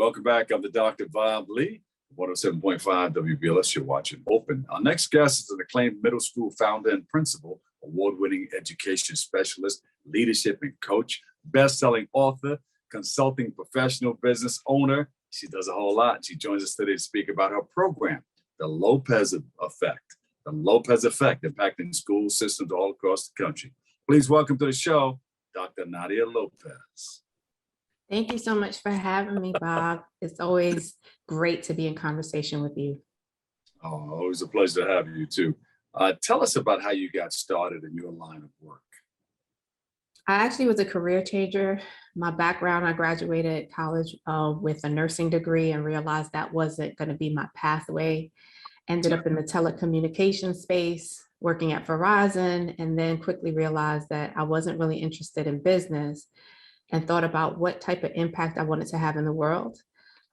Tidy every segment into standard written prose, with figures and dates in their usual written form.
Welcome back. I'm the Dr. Bob Lee, 107.5 WBLS. You're watching Open. Our next guest is an acclaimed middle school founder and principal, award-winning education specialist, leadership and coach, best-selling author, consulting professional, business owner. She does a whole lot. She joins us today to speak about her program, the Lopez Effect. The Lopez Effect, impacting school systems all across the country. Please welcome to the show, Dr. Nadia Lopez. Thank you so much for having me, Bob. It's always great to be in conversation with you. Oh, always a pleasure to have you too. Tell us about how you got started in your line of work. I actually was a career changer. My background, I graduated college with a nursing degree and realized that wasn't going to be my pathway. Ended up in the telecommunications space, working at Verizon, and then quickly realized that I wasn't really interested in business and thought about what type of impact I wanted to have in the world.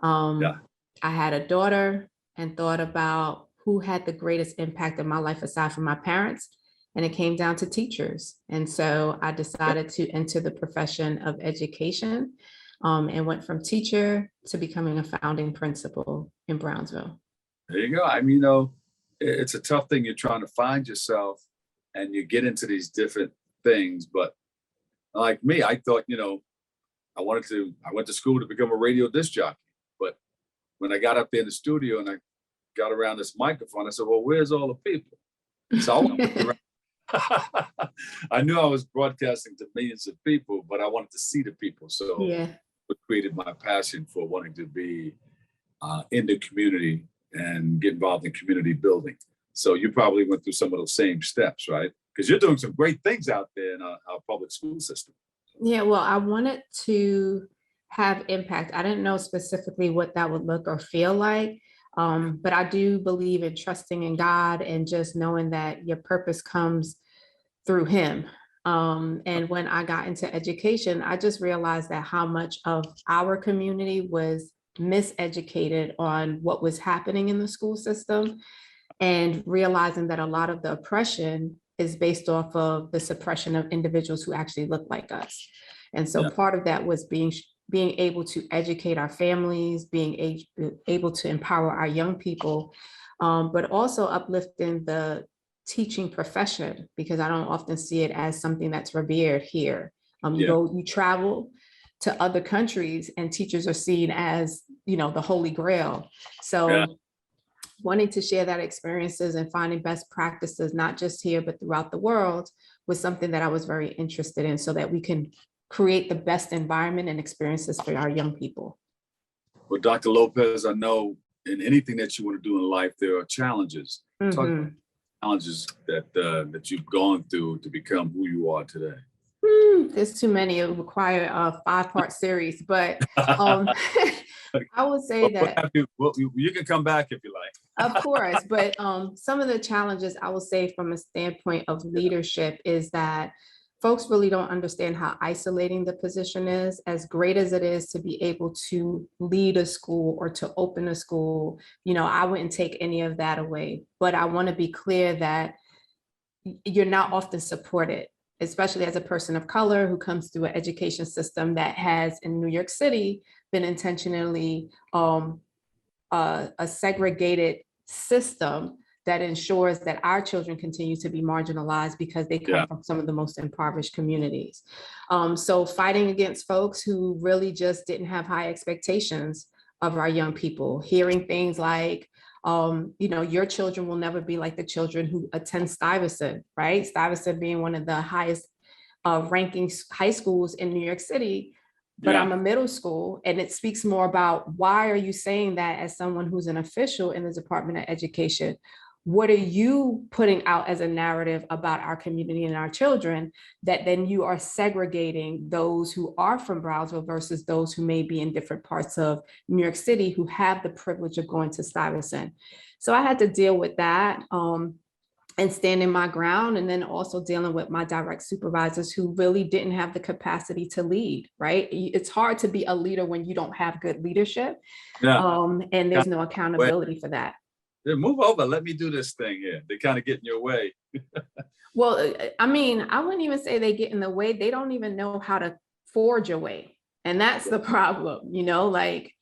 I had a daughter and thought about who had the greatest impact in my life aside from my parents, and it came down to teachers. And so I decided to enter the profession of education and went from teacher to becoming a founding principal in Brownsville. There you go. I mean, it's a tough thing. You're trying to find yourself and you get into these different things. But like me, I thought, I went to school to become a radio disc jockey. But when I got up there in the studio and I got around this microphone, I said, well, where's all the people? So I knew I was broadcasting to millions of people, but I wanted to see the people. So it created my passion for wanting to be in the community and get involved in community building. So you probably went through some of those same steps, right? Because you're doing some great things out there in our public school system. Yeah, well, I wanted to have impact. I didn't know specifically what that would look or feel like, but I do believe in trusting in God and just knowing that your purpose comes through Him. And when I got into education, I just realized that how much of our community was miseducated on what was happening in the school system, and realizing that a lot of the oppression is based off of the suppression of individuals who actually look like us. And so part of that was being able to educate our families, being able to empower our young people, but also uplifting the teaching profession, because I don't often see it as something that's revered here. You travel to other countries and teachers are seen as, the Holy Grail. So wanting to share that experiences and finding best practices, not just here, but throughout the world, was something that I was very interested in so that we can create the best environment and experiences for our young people. Well, Dr. Lopez, I know in anything that you want to do in life, there are challenges. Talk about challenges that you've gone through to become who you are today. There's too many. It would require a 5-part series, but I would say that you can come back if you like. Of course, but some of the challenges I will say from a standpoint of leadership is that folks really don't understand how isolating the position is. As great as it is to be able to lead a school or to open a school, I wouldn't take any of that away. But I want to be clear that you're not often supported, especially as a person of color who comes through an education system that has, in New York City, been intentionally a segregated system that ensures that our children continue to be marginalized because they come from some of the most impoverished communities. So fighting against folks who really just didn't have high expectations of our young people, hearing things like, your children will never be like the children who attend Stuyvesant, right? Stuyvesant being one of the highest ranking high schools in New York City, but I'm a middle school, and it speaks more about why are you saying that as someone who's an official in the Department of Education? What are you putting out as a narrative about our community and our children that then you are segregating those who are from Brownsville versus those who may be in different parts of New York City who have the privilege of going to Stuyvesant? So I had to deal with that and standing my ground, and then also dealing with my direct supervisors who really didn't have the capacity to lead, right? It's hard to be a leader when you don't have good leadership, and there's no accountability for that. Move over, let me do this thing here. They kind of get in your way. Well, I mean, I wouldn't even say they get in the way. They don't even know how to forge a way. And that's the problem,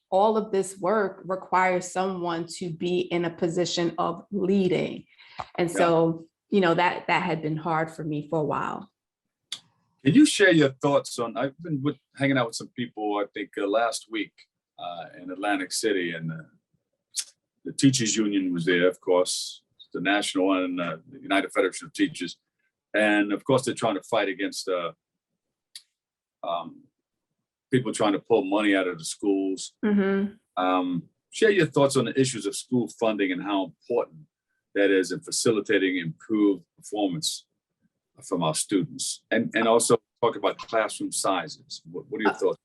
all of this work requires someone to be in a position of leading. And so, you know, that had been hard for me for a while. Can you share your thoughts on, I've been hanging out with some people, I think last week in Atlantic City, and the teachers union was there, of course, the national one, and the United Federation of Teachers. And of course, they're trying to fight against people trying to pull money out of the schools. Share your thoughts on the issues of school funding and how important that is in facilitating improved performance from our students, and also talk about classroom sizes. What are your thoughts?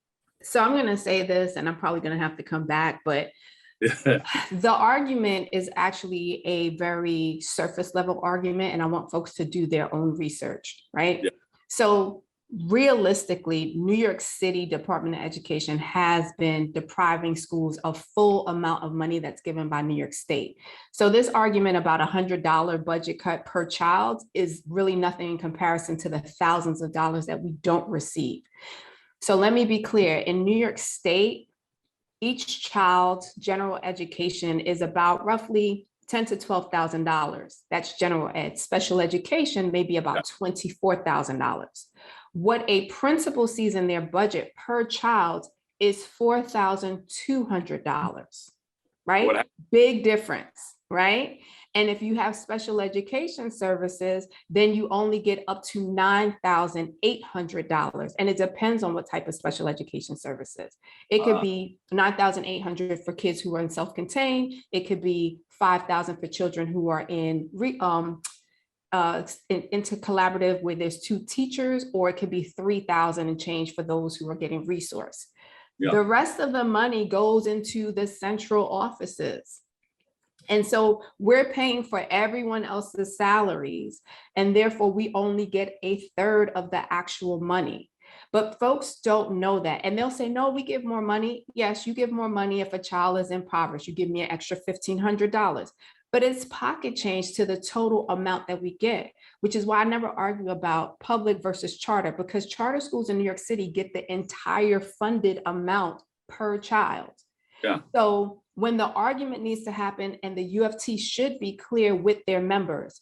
So I'm going to say this, and I'm probably going to have to come back, but the argument is actually a very surface level argument, and I want folks to do their own research, right? Yeah. So realistically, New York City Department of Education has been depriving schools of full amount of money that's given by New York State. So this argument about $100 budget cut per child is really nothing in comparison to the thousands of dollars that we don't receive. So let me be clear, in New York State, each child's general education is about roughly $10,000 to $12,000. That's general ed. Special education may be about $24,000. What a principal sees in their budget per child is $4,200, right? Big difference, right? And if you have special education services, then you only get up to $9,800. And it depends on what type of special education services. It could be $9,800 for kids who are in self-contained. It could be $5,000 for children who are in into collaborative where there's 2 teachers, or it could be $3,000 and change for those who are getting resource. Yeah. The rest of the money goes into the central offices. And so we're paying for everyone else's salaries, and therefore we only get 1/3 of the actual money. But folks don't know that. And they'll say, no, we give more money. Yes, you give more money if a child is impoverished. You give me an extra $1,500. But it's pocket change to the total amount that we get, which is why I never argue about public versus charter, because charter schools in New York City get the entire funded amount per child. Yeah. So when the argument needs to happen, and the UFT should be clear with their members,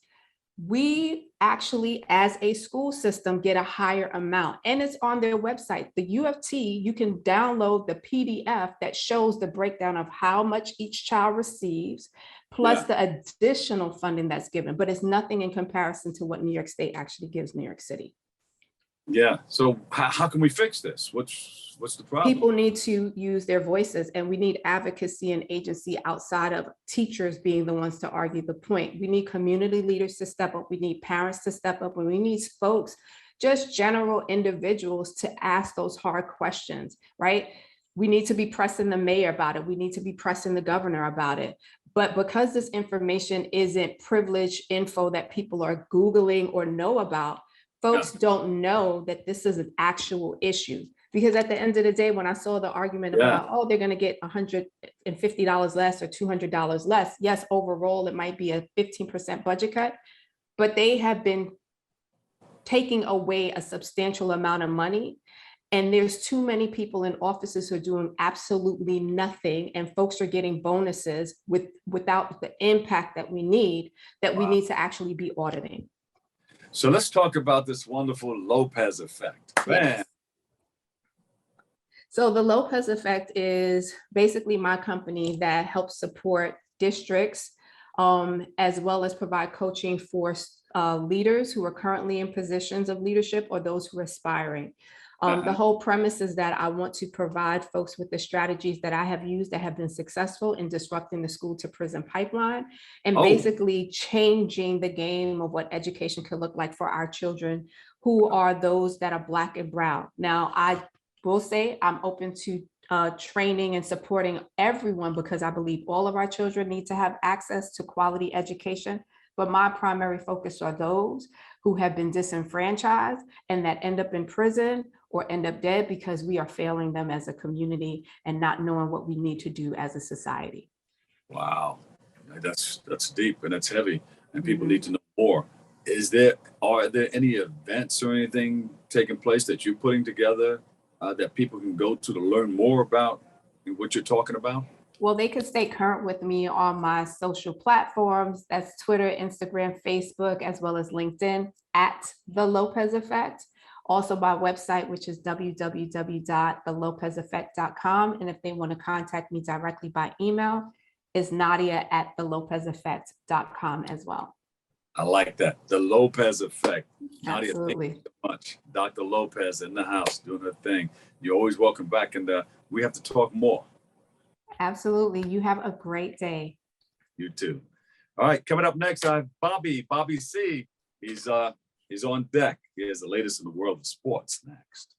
we actually, as a school system, get a higher amount, and it's on their website. The UFT, you can download the PDF that shows the breakdown of how much each child receives, plus the additional funding that's given, but it's nothing in comparison to what New York State actually gives New York City. Yeah, so how can we fix this? What's the problem? People need to use their voices, and we need advocacy and agency outside of teachers being the ones to argue the point. We need community leaders to step up. We need parents to step up, and we need folks, just general individuals, to ask those hard questions, right? We need to be pressing the mayor about it. We need to be pressing the governor about it. But because this information isn't privileged info that people are Googling or know about, folks don't know that this is an actual issue. Because at the end of the day, when I saw the argument about, oh, they're going to get $150 less or $200 less, yes, overall, it might be a 15% budget cut, but they have been taking away a substantial amount of money. And there's too many people in offices who are doing absolutely nothing, and folks are getting bonuses without the impact that we need to actually be auditing. So let's talk about this wonderful Lopez effect. Yes. So the Lopez Effect is basically my company that helps support districts, as well as provide coaching for leaders who are currently in positions of leadership or those who are aspiring. The whole premise is that I want to provide folks with the strategies that I have used that have been successful in disrupting the school to prison pipeline, and basically changing the game of what education could look like for our children, who are those that are Black and brown. Now, I will say I'm open to training and supporting everyone, because I believe all of our children need to have access to quality education. But my primary focus are those who have been disenfranchised and that end up in prison or end up dead because we are failing them as a community and not knowing what we need to do as a society. Wow, that's deep and that's heavy, and people need to know more. Are there any events or anything taking place that you're putting together that people can go to learn more about what you're talking about? Well, they can stay current with me on my social platforms. That's Twitter, Instagram, Facebook, as well as LinkedIn at The Lopez Effect. Also my website, which is www.thelopezeffect.com. And if they want to contact me directly by email, is nadia@thelopezeffect.com as well. I like that. The Lopez Effect. Nadia, thank Absolutely. you so much. Dr. Lopez in the house doing her thing. You're always welcome back, and we have to talk more. Absolutely. You have a great day. You too. All right, coming up next, I have Bobby C. He's on deck. He has the latest in the world of sports next.